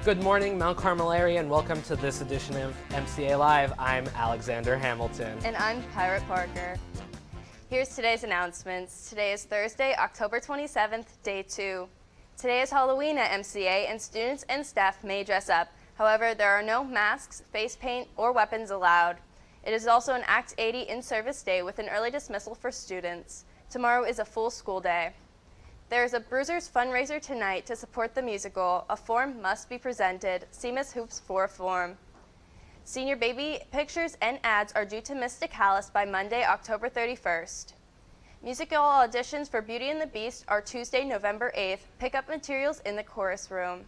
Good morning, Mount Carmel area, and welcome to this edition of MCA Live. I'm Alexander Hamilton. And I'm Pirate Parker. Here's today's announcements. Today is Thursday, October 27th, day 2. Today is Halloween at MCA, and students and staff may dress up. However, there are no masks, face paint, or weapons allowed. It is also an Act 80 in-service day with an early dismissal for students. Tomorrow is a full school day. There is a Bruisers fundraiser tonight to support the musical. A form must be presented. See Miss Hoops for a form. Senior baby pictures and ads are due to Mystic Hallis by Monday, October 31st. Musical auditions for Beauty and the Beast are Tuesday, November 8th. Pick up materials in the chorus room.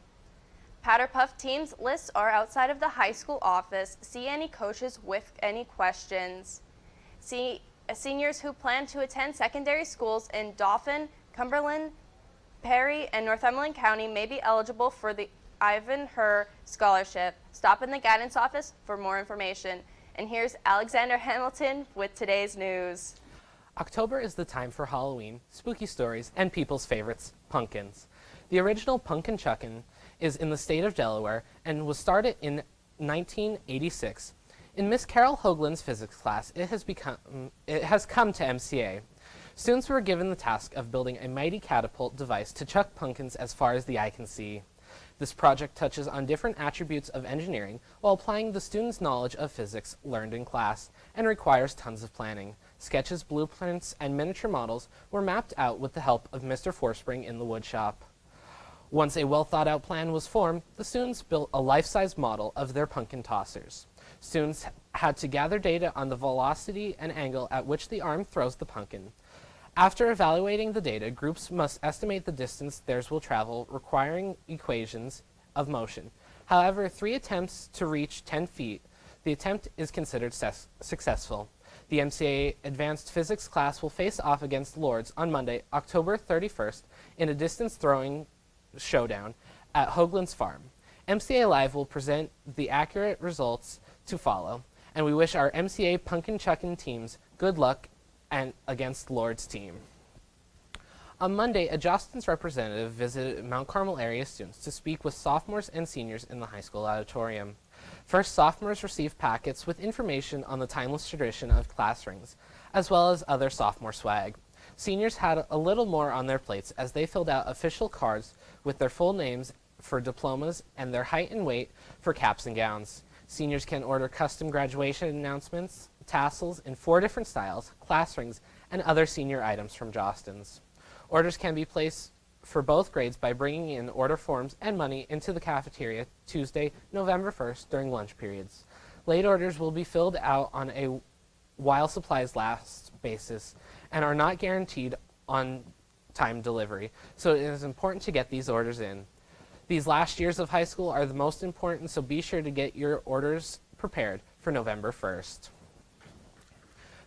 Powder Puff teams lists are outside of the high school office. See any coaches with any questions. See seniors who plan to attend secondary schools in Dauphin, Cumberland, Perry, and Northumberland County may be eligible for the Ivan Herr Scholarship. Stop in the guidance office for more information. And here's Alexander Hamilton with today's news. October is the time for Halloween, spooky stories, and people's favorites, pumpkins. The original Pumpkin Chuckin' is in the state of Delaware and was started in 1986. In Miss Carol Hoagland's physics class, it has come to MCA. Students were given the task of building a mighty catapult device to chuck pumpkins as far as the eye can see. This project touches on different attributes of engineering while applying the students' knowledge of physics learned in class and requires tons of planning. Sketches, blueprints, and miniature models were mapped out with the help of Mr. Forspring in the woodshop. Once a well-thought-out plan was formed, the students built a life-size model of their pumpkin tossers. Students had to gather data on the velocity and angle at which the arm throws the pumpkin. After evaluating the data, groups must estimate the distance theirs will travel, requiring equations of motion. However, 3 attempts to reach 10 feet, the attempt is considered successful. The MCA Advanced Physics class will face off against Lords on Monday, October 31st, in a distance throwing showdown at Hoagland's Farm. MCA Live will present the accurate results to follow, and we wish our MCA Pumpkin Chuckin' teams good luck and against Lord's team. On Monday, a Jostens representative visited Mount Carmel area students to speak with sophomores and seniors in the high school auditorium. First, sophomores received packets with information on the timeless tradition of class rings, as well as other sophomore swag. Seniors had a little more on their plates as they filled out official cards with their full names for diplomas and their height and weight for caps and gowns. Seniors can order custom graduation announcements, tassels in 4 different styles, class rings, and other senior items from Jostens. Orders can be placed for both grades by bringing in order forms and money into the cafeteria Tuesday, November 1st during lunch periods. Late orders will be filled out on a while supplies last basis and are not guaranteed on time delivery, so it is important to get these orders in. These last years of high school are the most important, so be sure to get your orders prepared for November 1st.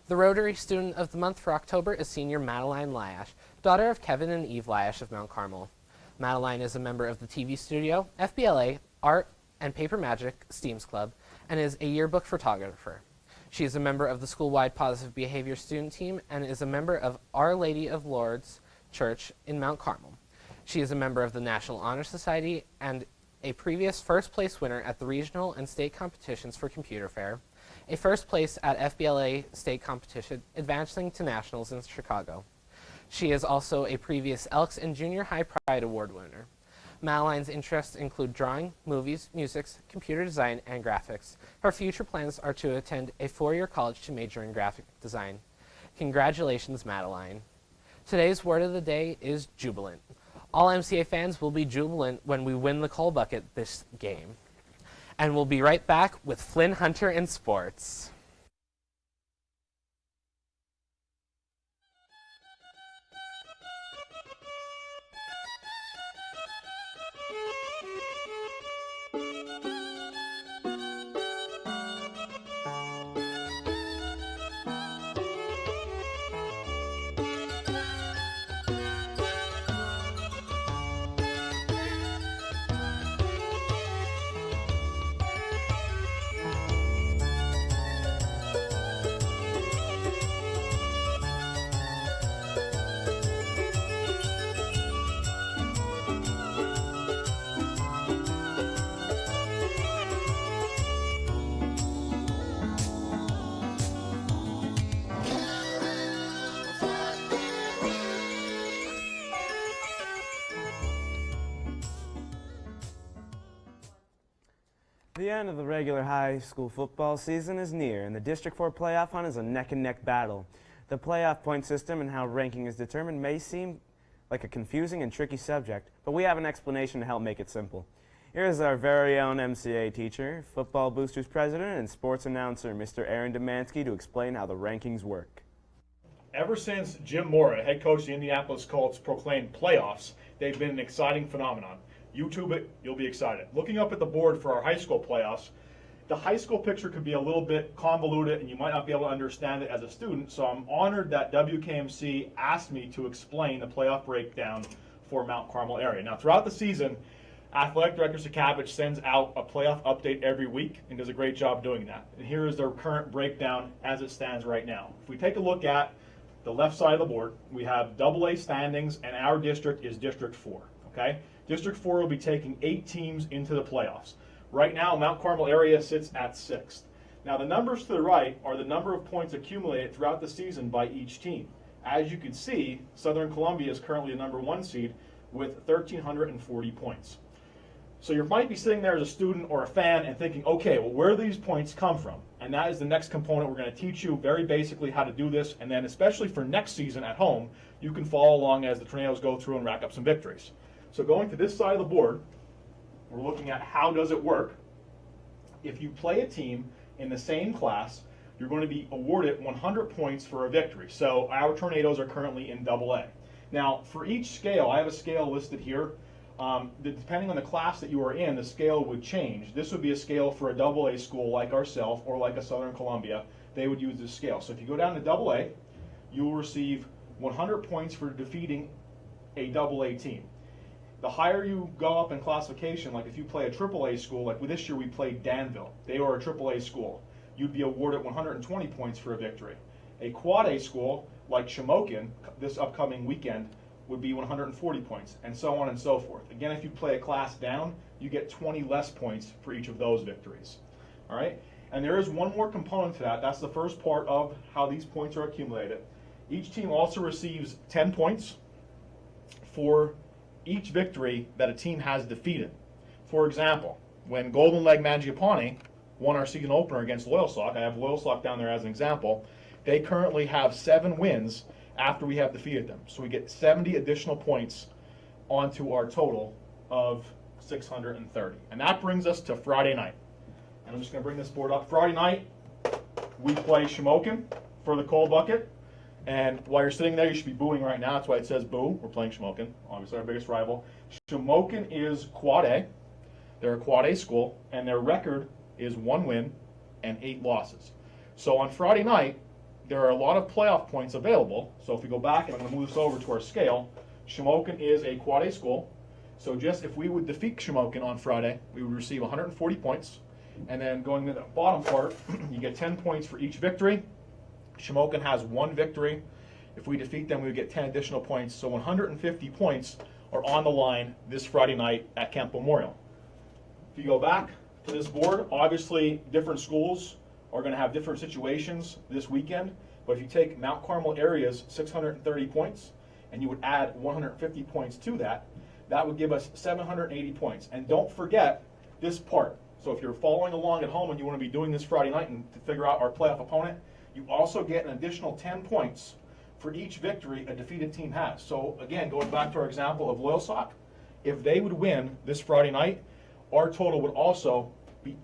The Rotary Student of the Month for October is senior Madeline Lyash, daughter of Kevin and Eve Lyash of Mount Carmel. Madeline is a member of the TV Studio, FBLA, Art and Paper Magic STEAMS Club, and is a yearbook photographer. She is a member of the school-wide Positive Behavior Student Team and is a member of Our Lady of Lourdes Church in Mount Carmel. She is a member of the National Honor Society and a previous first-place winner at the regional and state competitions for Computer Fair, a first place at FBLA state competition, advancing to nationals in Chicago. She is also a previous Elks and Junior High Pride Award winner. Madeline's interests include drawing, movies, music, computer design, and graphics. Her future plans are to attend a 4-year college to major in graphic design. Congratulations, Madeline. Today's word of the day is jubilant. All MCA fans will be jubilant when we win the coal bucket this game. And we'll be right back with Flynn Hunter and sports. end of the regular high school football season is near, and the District 4 playoff hunt is a neck-and-neck battle. The playoff point system and how ranking is determined may seem like a confusing and tricky subject, but we have an explanation to help make it simple. Here is our very own MCA teacher, Football Boosters president, and sports announcer, Mr. Aaron Demansky, to explain how the rankings work. Ever since Jim Mora, head coach of the Indianapolis Colts, proclaimed playoffs, they've been an exciting phenomenon. YouTube it, you'll be excited. Looking up at the board for our high school playoffs, the high school picture could be a little bit convoluted and you might not be able to understand it as a student, so I'm honored that WKMC asked me to explain the playoff breakdown for Mount Carmel area. Now, throughout the season, Athletic Director Sakavich sends out a playoff update every week and does a great job doing that. And here is their current breakdown as it stands right now. If we take a look at the left side of the board, we have AA standings, and our district is District 4, okay? District 4 will be taking 8 teams into the playoffs. Right now, Mount Carmel area sits at 6th. Now, the numbers to the right are the number of points accumulated throughout the season by each team. As you can see, Southern Columbia is currently the number 1 seed with 1,340 points. So you might be sitting there as a student or a fan and thinking, okay, well, where do these points come from? And that is the next component. We're going to teach you very basically how to do this, and then especially for next season at home, you can follow along as the Tornadoes go through and rack up some victories. So going to this side of the board, we're looking at how does it work. If you play a team in the same class, you're going to be awarded 100 points for a victory. So our Tornadoes are currently in AA. Now, for each scale, I have a scale listed here. Depending on the class that you are in, the scale would change. This would be a scale for a AA school like ourselves or like a Southern Columbia. They would use this scale. So if you go down to AA, you will receive 100 points for defeating a AA team. The higher you go up in classification, like if you play a AAA school, like this year we played Danville. They are a AAA school. You'd be awarded 120 points for a victory. A Quad A school, like Shamokin, this upcoming weekend, would be 140 points, and so on and so forth. Again, if you play a class down, you get 20 less points for each of those victories. All right? And there is one more component to that. That's the first part of how these points are accumulated. Each team also receives 10 points for each victory that a team has defeated. For example, when Golden Leg Mangiapane won our season opener against Loyalsock, I have Loyalsock down there as an example, they currently have 7 wins after we have defeated them. So we get 70 additional points onto our total of 630. And that brings us to Friday night. And I'm just going to bring this board up. Friday night, we play Shamokin for the coal bucket. And while you're sitting there, you should be booing right now. That's why it says boo. We're playing Shamokin, obviously our biggest rival. Shamokin is Quad A. They're a Quad A school, and their record is 1 win and 8 losses. So on Friday night, there are a lot of playoff points available. So if we go back, and I'm going to move this over to our scale, Shamokin is a Quad A school. So just if we would defeat Shamokin on Friday, we would receive 140 points. And then going to the bottom part, you get 10 points for each victory. Shamokin has 1 victory. If we defeat them, we would get 10 additional points. So 150 points are on the line this Friday night at Kemp Memorial. If you go back to this board, obviously different schools are going to have different situations this weekend. But if you take Mount Carmel area's 630 points and you would add 150 points to that, that would give us 780 points. And don't forget this part. So if you're following along at home and you want to be doing this Friday night and to figure out our playoff opponent, you also get an additional 10 points for each victory a defeated team has. So again, going back to our example of Loyalsock, if they would win this Friday night, our total would also be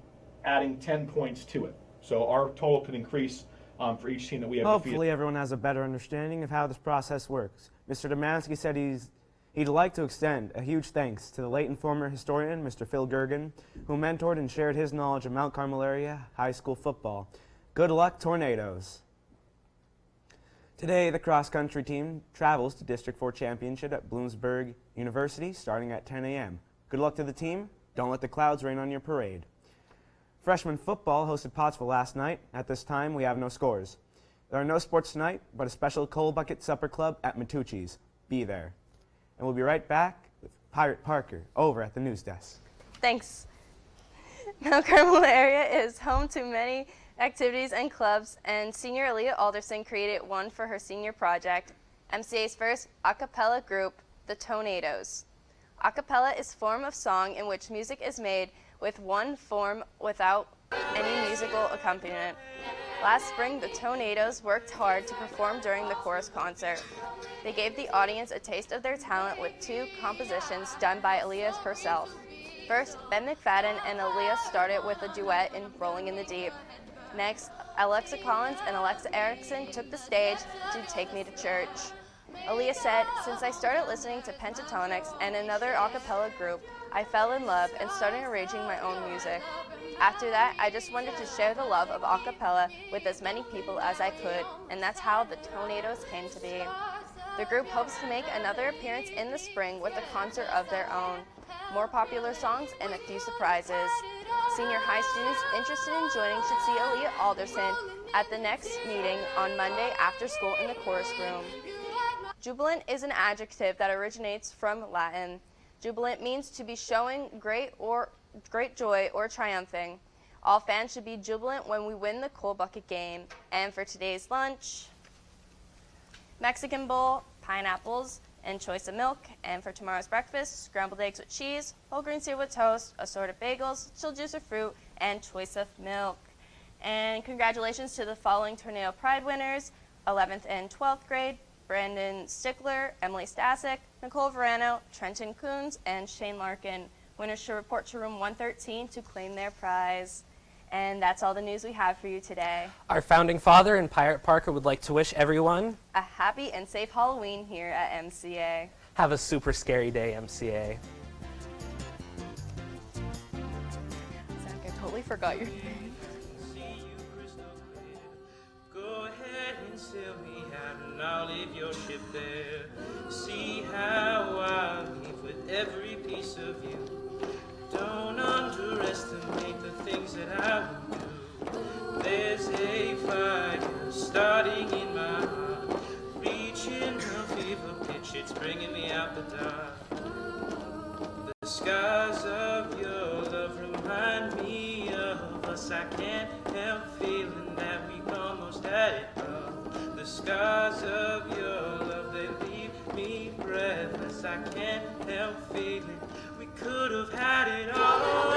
adding 10 points to it. So our total could increase for each team that we have defeated. Hopefully everyone has a better understanding of how this process works. Mr. Demansky said he'd like to extend a huge thanks to the late and former historian, Mr. Phil Gergen, who mentored and shared his knowledge of Mount Carmel area high school football. Good luck, Tornadoes. Today, the cross-country team travels to District 4 Championship at Bloomsburg University starting at 10 a.m. Good luck to the team. Don't let the clouds rain on your parade. Freshman football hosted Pottsville last night. At this time, we have no scores. There are no sports tonight, but a special coal bucket supper club at Matucci's. Be there. And we'll be right back with Pirate Parker over at the news desk. Thanks. Mount Carmel area is home to many activities and clubs, and senior Aaliyah Alderson created one for her senior project, MCA's first a cappella group, the Tornadoes. A cappella is a form of song in which music is made with one form without any musical accompaniment. Last spring, the Tornadoes worked hard to perform during the chorus concert. They gave the audience a taste of their talent with 2 compositions done by Aaliyah herself. First, Ben McFadden and Aaliyah started with a duet in Rolling in the Deep. Next, Alexa Collins and Alexa Erickson took the stage to Take Me to Church. Aaliyah said, "Since I started listening to Pentatonix and another a cappella group, I fell in love and started arranging my own music. After that, I just wanted to share the love of a cappella with as many people as I could, and that's how the Tornadoes came to be." The group hopes to make another appearance in the spring with a concert of their own, more popular songs, and a few surprises. Senior high students interested in joining should see Aaliyah Alderson at the next meeting on Monday after school in the chorus room. Jubilant is an adjective that originates from Latin. Jubilant means to be showing great joy or triumphing. All fans should be jubilant when we win the Coal Bucket game. And for today's lunch, Mexican bowl, pineapples, and choice of milk. And for tomorrow's breakfast, scrambled eggs with cheese, whole grain cereal with toast, assorted bagels, chilled juice of fruit, and choice of milk. And congratulations to the following Tornado Pride winners: 11th and 12th grade, Brandon Stickler, Emily Stasic, Nicole Verano, Trenton Coons, and Shane Larkin. Winners should report to room 113 to claim their prize. And that's all the news we have for you today. Our founding father and Pirate Parker would like to wish everyone A happy and safe Halloween here at MCA. have a super scary day, MCA. Zach, I totally forgot your name. See you crystal clear. Go ahead and sail me out and I'll leave your ship there. See how I leave with every piece of you. Don't underestimate the things that I will do. There's a fire starting in my heart, reaching a fever pitch, it's bringing me out the dark. The scars of your love remind me of us. I can't help feeling that we've almost had it all. The scars of your love, they leave me breathless. I can't help feeling we could have had it all.